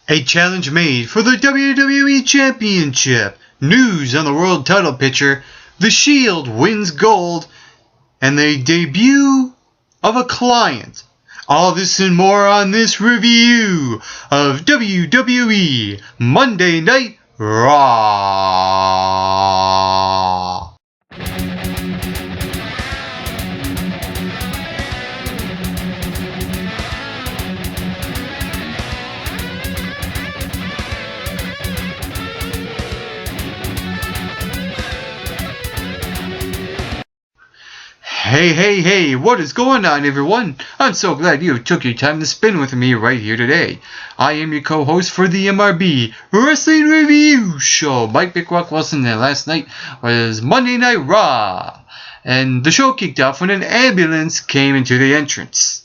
A challenge made for the WWE Championship. News on the world title picture. The Shield wins gold. And the debut of a client. All this and more on this review of WWE Monday Night Raw. Hey, what is going on, everyone? I'm so glad you took your time to spend with me right here today. I am your co-host for the MRB Wrestling Review Show, Mike Big Rock Wilson, and last night was Monday Night Raw. And the show kicked off when an ambulance came into the entrance.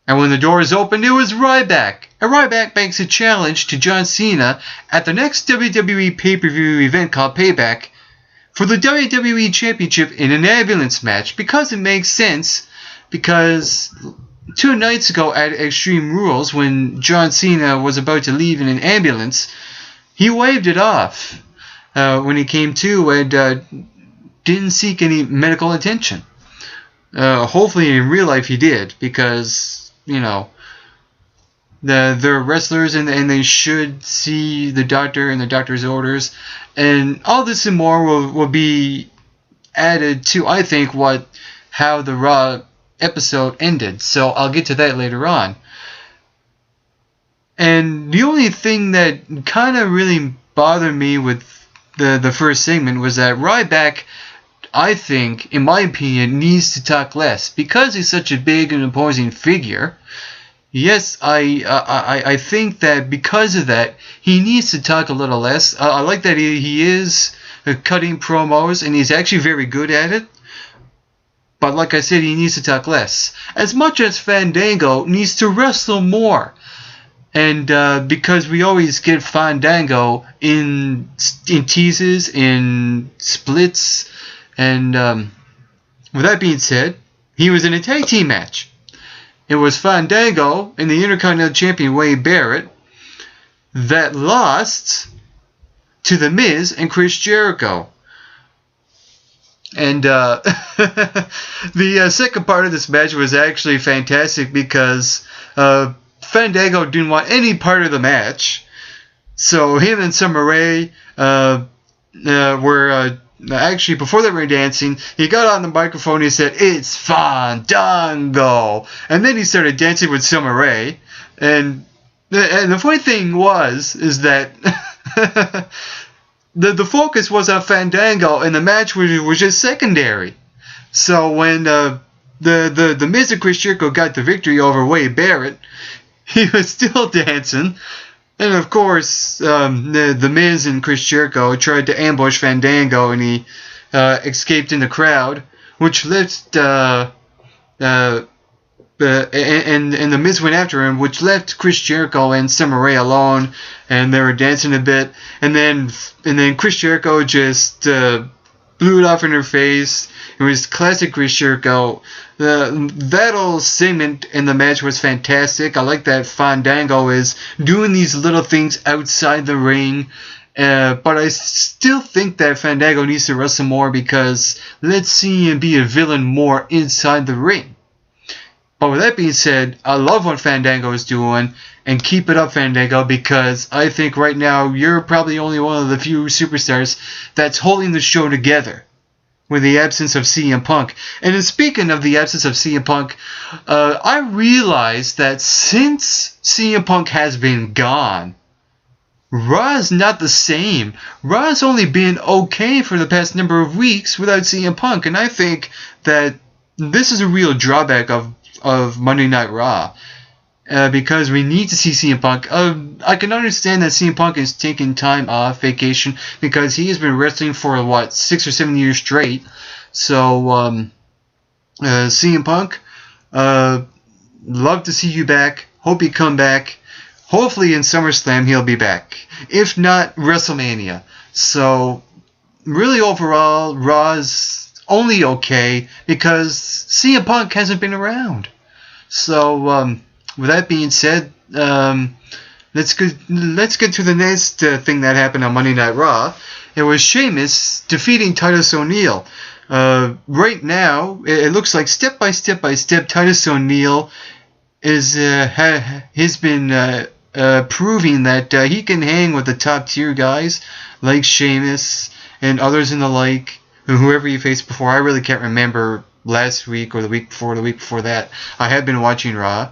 And when the doors opened, it was Ryback. And Ryback makes a challenge to John Cena at the next WWE pay-per-view event called Payback for the WWE Championship in an ambulance match, because it makes sense, because 2 nights ago at Extreme Rules, when John Cena was about to leave in an ambulance, he waved it off when he came to and didn't seek any medical attention. Hopefully in real life he did, because, you know, they're wrestlers and they should see the doctor and the doctor's orders. And all this and more will be added to, I think, how the Raw episode ended. So I'll get to that later on. And the only thing that kind of really bothered me with the first segment was that Ryback, I think, in my opinion, needs to talk less. Because he's such a big and imposing figure, yes, I think that because of that, he needs to talk a little less. I like that he is cutting promos, and he's actually very good at it. But like I said, he needs to talk less. As much as Fandango needs to wrestle more. And because we always get Fandango in teases, in splits. And with that being said, he was in a tag team match. It was Fandango and the Intercontinental Champion Wade Barrett that lost to The Miz and Chris Jericho. And the second part of this match was actually fantastic because Fandango didn't want any part of the match. So him and Summer Rae were... actually, before they were dancing, he got on the microphone and he said, "It's Fandango." And then he started dancing with Summer Rae. And the funny thing is that the focus was on Fandango and the match was just secondary. So when the Miz and Chris Jericho got the victory over Wade Barrett, he was still dancing. And of course, the Miz and Chris Jericho tried to ambush Fandango, and he escaped in the crowd, which left and the Miz went after him, which left Chris Jericho and Summer Rae alone, and they were dancing a bit, and then Chris Jericho just blew it off in her face. It was classic Chris Jericho. That whole segment in the match was fantastic. I like that Fandango is doing these little things outside the ring. But I still think that Fandango needs to wrestle more, because let's see him be a villain more inside the ring. But with that being said, I love what Fandango is doing. And keep it up, Fandango, because I think right now you're probably only one of the few superstars that's holding the show together with the absence of CM Punk. And speaking of the absence of CM Punk, I realized that since CM Punk has been gone, Raw is not the same. Raw has only been okay for the past number of weeks without CM Punk. And I think that this is a real drawback of Monday Night Raw. Because we need to see CM Punk. I can understand that CM Punk is taking time off, vacation, because he has been wrestling for 6 or 7 years straight. So CM Punk, love to see you back. Hope you come back. Hopefully in SummerSlam he'll be back. If not, WrestleMania. So really overall, Raw's only okay because CM Punk hasn't been around. So with that being said, let's get to the next thing that happened on Monday Night Raw. It was Sheamus defeating Titus ONeil. Right now, it looks like step by step, Titus ONeil has been proving that he can hang with the top tier guys like Sheamus and others in the like, whoever he faced before. I really can't remember last week or the week before that. I have been watching Raw,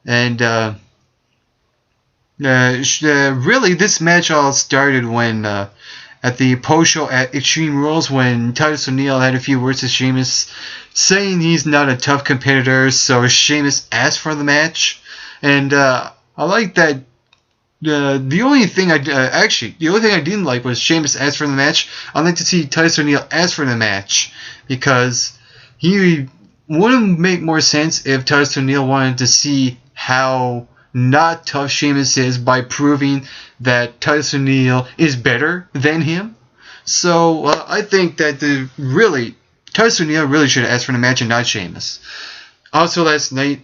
and really this match all started when at the post show at Extreme Rules, when Titus ONeil had a few words to Sheamus, saying he's not a tough competitor, so Sheamus asked for the match, and I like that. The only thing I didn't like was Sheamus asked for the match. I'd like to see Titus ONeil ask for the match, because he wouldn't make more sense if Titus ONeil wanted to see how not tough Sheamus is by proving that Titus ONeil is better than him. So I think that Titus ONeil really should have asked for the match and not Sheamus. Also last night,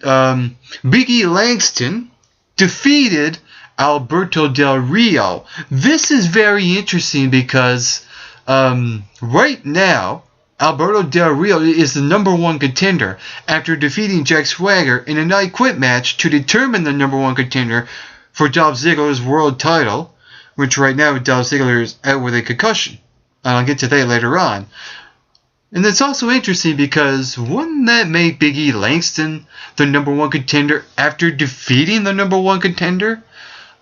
Big E Langston defeated Alberto Del Rio. This is very interesting because right now Alberto Del Rio is the number one contender after defeating Jack Swagger in a night quit match to determine the number one contender for Dolph Ziggler's world title, which right now Dolph Ziggler is out with a concussion. I'll get to that later on. And it's also interesting because wouldn't that make Big E Langston the number one contender after defeating the number one contender?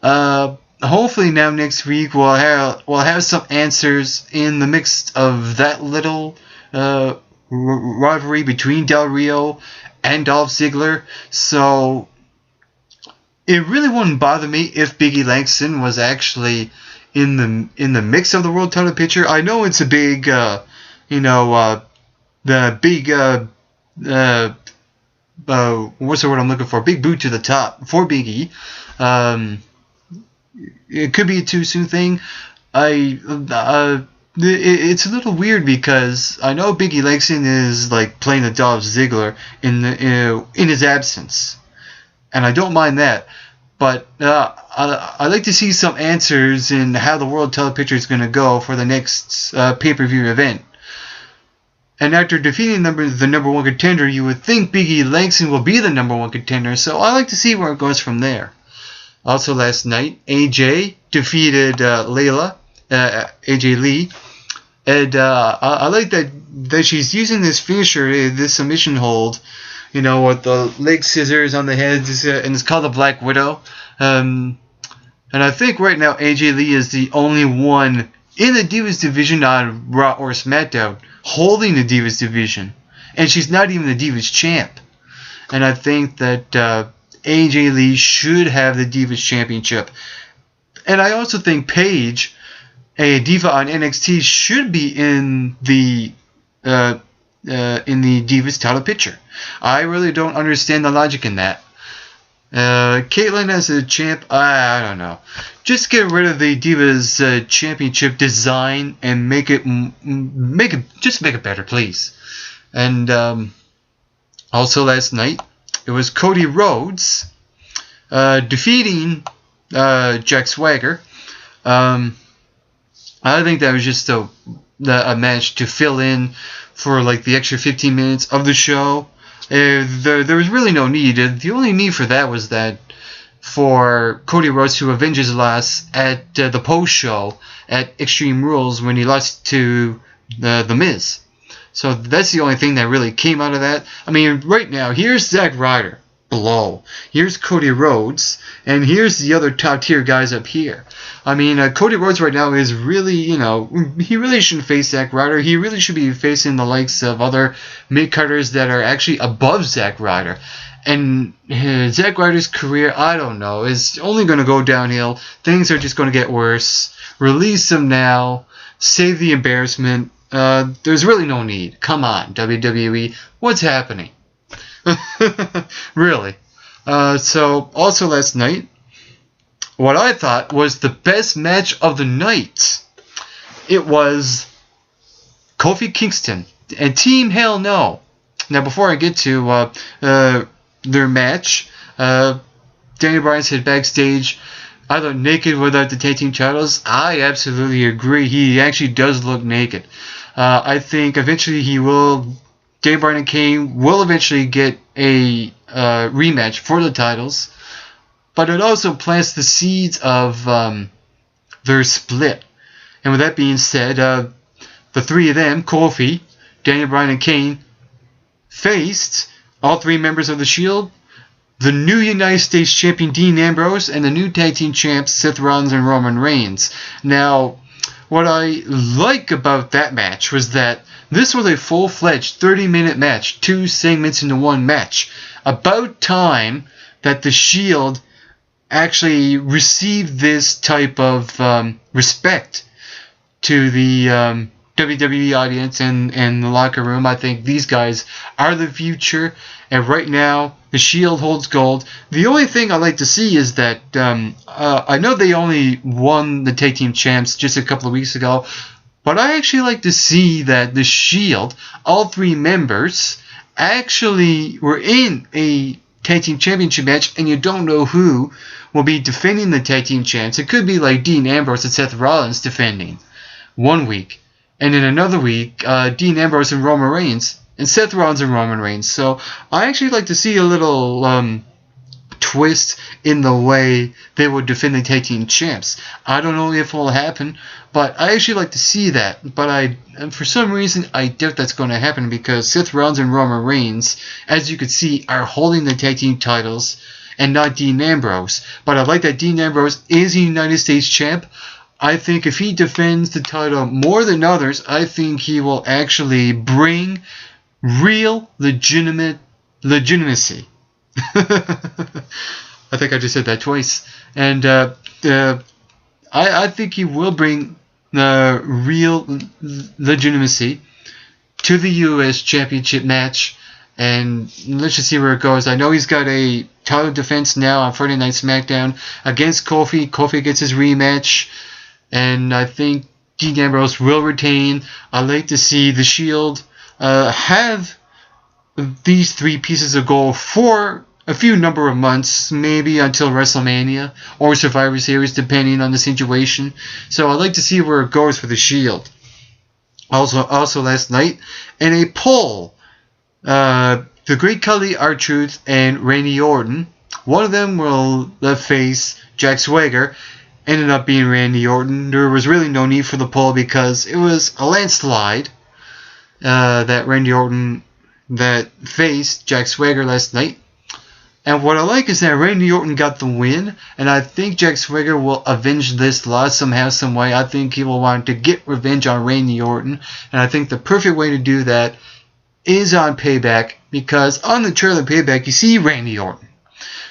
Hopefully now next week we'll have some answers in the mix of that little rivalry between Del Rio and Dolph Ziggler. So it really wouldn't bother me if Big E Langston was actually in the mix of the world title picture. I know it's a big the big what's the word I'm looking for? Big boot to the top for Big E. It could be a too soon thing. It's a little weird because I know Big E Langston is like playing the Dolph Ziggler in his absence, and I don't mind that. But I like to see some answers in how the world title picture is going to go for the next pay-per-view event. And after defeating the number one contender, you would think Big E Langston will be the number one contender. So I like to see where it goes from there. Also last night, AJ defeated AJ Lee. And I like that she's using this finisher, this submission hold, with the leg scissors on the head, and it's called the Black Widow. And I think right now AJ Lee is the only one in the Divas division on Raw or SmackDown holding the Divas division. And she's not even the Divas champ. And I think that AJ Lee should have the Divas championship. And I also think Paige, a diva on NXT, should be in the Divas title picture. I really don't understand the logic in that. Caitlyn as a champ, I don't know. Just get rid of the Divas championship design and make it better, please. And also last night, it was Cody Rhodes defeating Jack Swagger. I think that was just a match to fill in for like the extra 15 minutes of the show. There was really no need. The only need for that was that for Cody Rhodes to avenge his loss at the post show at Extreme Rules when he lost to the Miz. So that's the only thing that really came out of that. I mean, right now, here's Zack Ryder below. Here's Cody Rhodes. And here's the other top tier guys up here. I mean, Cody Rhodes right now is really, he really shouldn't face Zack Ryder. He really should be facing the likes of other mid-carders that are actually above Zack Ryder. And Zack Ryder's career, I don't know, is only going to go downhill. Things are just going to get worse. Release him now. Save the embarrassment. There's really no need. Come on, WWE. What's happening? Really. So, also last night, what I thought was the best match of the night. It was Kofi Kingston and Team Hell No. Now, before I get to their match, Daniel Bryan said backstage I look naked without the tag team titles. I absolutely agree. He actually does look naked. I think eventually Daniel Bryan and Kane will eventually get a rematch for the titles, but it also plants the seeds of their split. And with that being said, the three of them, Kofi, Daniel Bryan, and Kane, faced all three members of the Shield, the new United States Champion Dean Ambrose, and the new tag team champs Seth Rollins and Roman Reigns. Now, what I like about that match was that this was a full-fledged 30-minute match, 2 segments into one match. About time that the Shield actually received this type of respect to the WWE audience and the locker room. I think these guys are the future, and right now the Shield holds gold. The only thing I like to see is that I know they only won the tag team champs just a couple of weeks ago, but I actually like to see that the Shield, all three members, actually were in a tag team championship match, and you don't know who will be defending the tag team champs. It could be like Dean Ambrose and Seth Rollins defending one week, and in another week, Dean Ambrose and Roman Reigns, and Seth Rollins and Roman Reigns. So I actually like to see a little twist in the way they would defend the tag team champs. I don't know if it will happen, but I actually like to see that. But for some reason, I doubt that's going to happen, because Seth Rollins and Roman Reigns, as you can see, are holding the tag team titles and not Dean Ambrose. But I like that Dean Ambrose is a United States champ. I think if he defends the title more than others, I think he will actually bring real legitimacy. I think I just said that twice. And I think he will bring real legitimacy to the U.S. Championship match. And let's just see where it goes. I know he's got a title defense now on Friday Night SmackDown against Kofi. Kofi gets his rematch. And I think Dean Ambrose will retain. I like to see the Shield have these three pieces of gold for a few number of months, maybe until WrestleMania or Survivor Series, depending on the situation. So I'd like to see where it goes for the Shield. Also last night, in a poll, the Great Khali, R-Truth, and Randy Orton, one of them will face Jack Swagger. Ended up being Randy Orton. There was really no need for the poll because it was a landslide that Randy Orton that faced Jack Swagger last night. And what I like is that Randy Orton got the win, and I think Jack Swagger will avenge this loss somehow, some way. I think he will want to get revenge on Randy Orton, and I think the perfect way to do that is on Payback, because on the trailer Payback you see Randy Orton.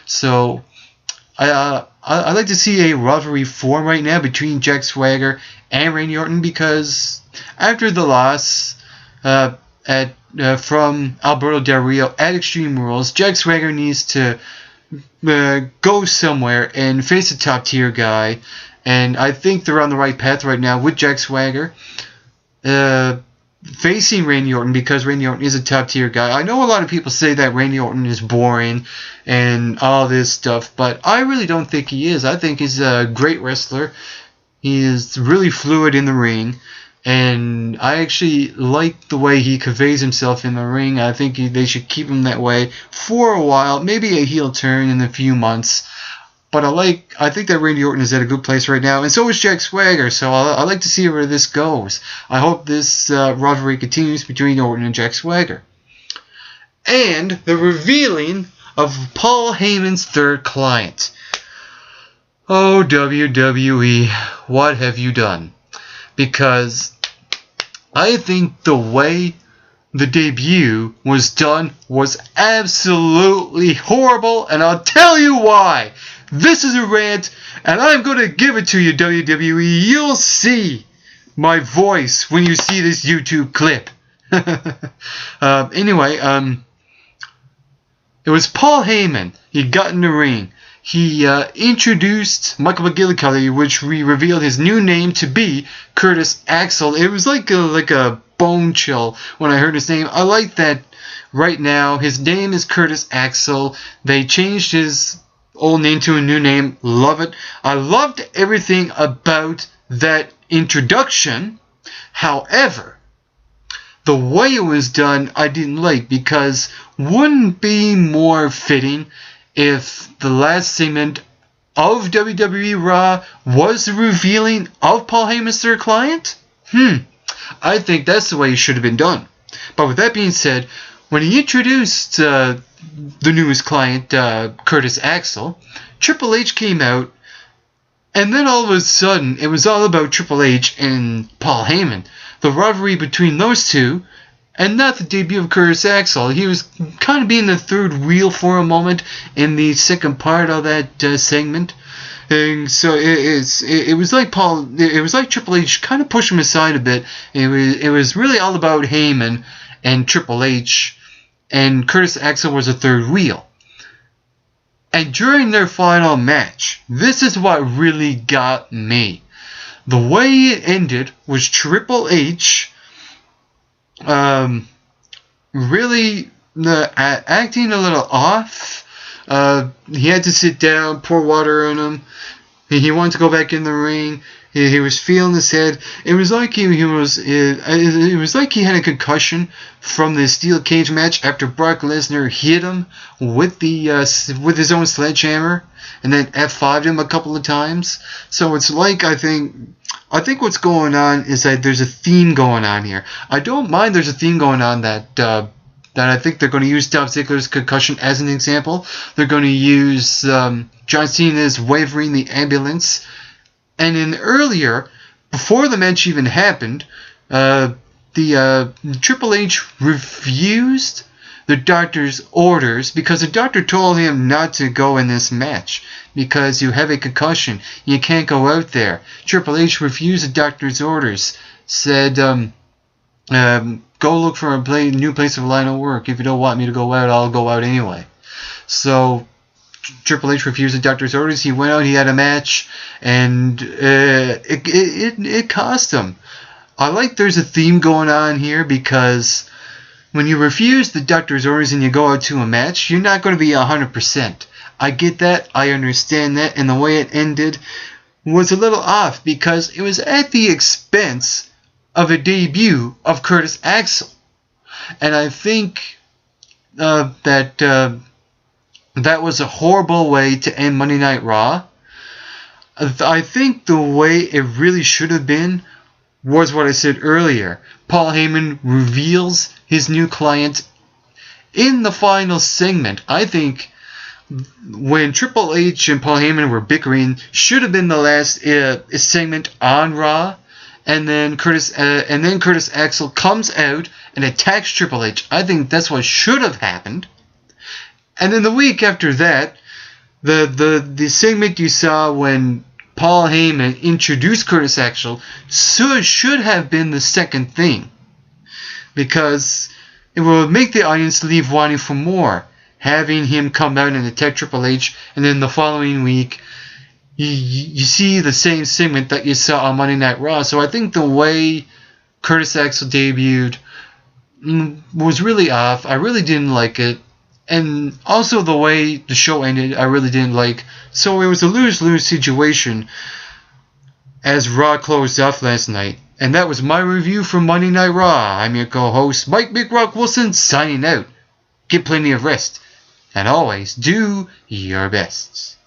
So I like to see a rivalry form right now between Jack Swagger and Randy Orton, because after the loss from Alberto Del Rio at Extreme Rules, Jack Swagger needs to go somewhere and face a top tier guy, and I think they're on the right path right now with Jack Swagger facing Randy Orton, because Randy Orton is a top tier guy. I know a lot of people say that Randy Orton is boring and all this stuff, but I really don't think he is. I think he's a great wrestler. He is really fluid in the ring, and I actually like the way he conveys himself in the ring. I think they should keep him that way for a while, maybe a heel turn in a few months. But I think that Randy Orton is at a good place right now, and so is Jack Swagger, so I like to see where this goes. I hope this rivalry continues between Orton and Jack Swagger. And the revealing of Paul Heyman's third client. Oh, WWE, what have you done? Because I think the way the debut was done was absolutely horrible, and I'll tell you why. This is a rant, and I'm going to give it to you, WWE. You'll see my voice when you see this YouTube clip. Anyway, it was Paul Heyman. He got in the ring. He introduced Michael McGillicuddy, which we revealed his new name to be Curtis Axel. It was like a bone chill when I heard his name. I like that right now. His name is Curtis Axel. They changed his old name to a new name. Love it. I loved everything about that introduction. However, the way it was done, I didn't like, because wouldn't be more fitting if the last segment of WWE Raw was the revealing of Paul Heyman's third client? I think that's the way it should have been done. But with that being said, when he introduced the newest client, Curtis Axel, Triple H came out, and then all of a sudden, it was all about Triple H and Paul Heyman. The rivalry between those two, and not the debut of Curtis Axel. He was kind of being the third wheel for a moment in the second part of that segment. And so it was like Triple H kind of pushed him aside a bit. It was really all about Heyman and Triple H, and Curtis Axel was a third wheel. And during their final match, this is what really got me. The way it ended was Triple H really acting a little off. He had to sit down, pour water on him. He wanted to go back in the ring. He was feeling his head. It was like it was like he had a concussion from the steel cage match after Brock Lesnar hit him with his own sledgehammer and then F5'd him a couple of times. So it's like I think what's going on is that there's a theme going on here. I don't mind there's a theme going on that I think they're going to use Dolph Ziggler's concussion as an example. They're going to use John Cena's wavering the ambulance. And in earlier, before the match even happened, Triple H refused the doctor's orders because the doctor told him not to go in this match because you have a concussion. You can't go out there. Triple H refused the doctor's orders, said, go look for a new place of line of work. If you don't want me to go out, I'll go out anyway. So Triple H refused the doctor's orders. He went out, he had a match, and it cost him. I like there's a theme going on here because when you refuse the doctor's orders and you go out to a match, you're not going to be 100%. I get that, I understand that, and the way it ended was a little off because it was at the expense of a debut of Curtis Axel. And I think that was a horrible way to end Monday Night Raw. I think the way it really should have been was what I said earlier. Paul Heyman reveals his new client in the final segment. I think when Triple H and Paul Heyman were bickering, should have been the last segment on Raw, and then Curtis Axel comes out and attacks Triple H. I think that's what should have happened. And then the week after that, the segment you saw when Paul Heyman introduced Curtis Axel should have been the second thing, because it will make the audience leave wanting for more. Having him come out and attack Triple H, and then the following week, you see the same segment that you saw on Monday Night Raw. So I think the way Curtis Axel debuted was really off. I really didn't like it. And also the way the show ended, I really didn't like. So it was a lose-lose situation as Raw closed off last night. And that was my review for Monday Night Raw. I'm your co-host, Mike Big Rock Wilson, signing out. Get plenty of rest. And always do your best.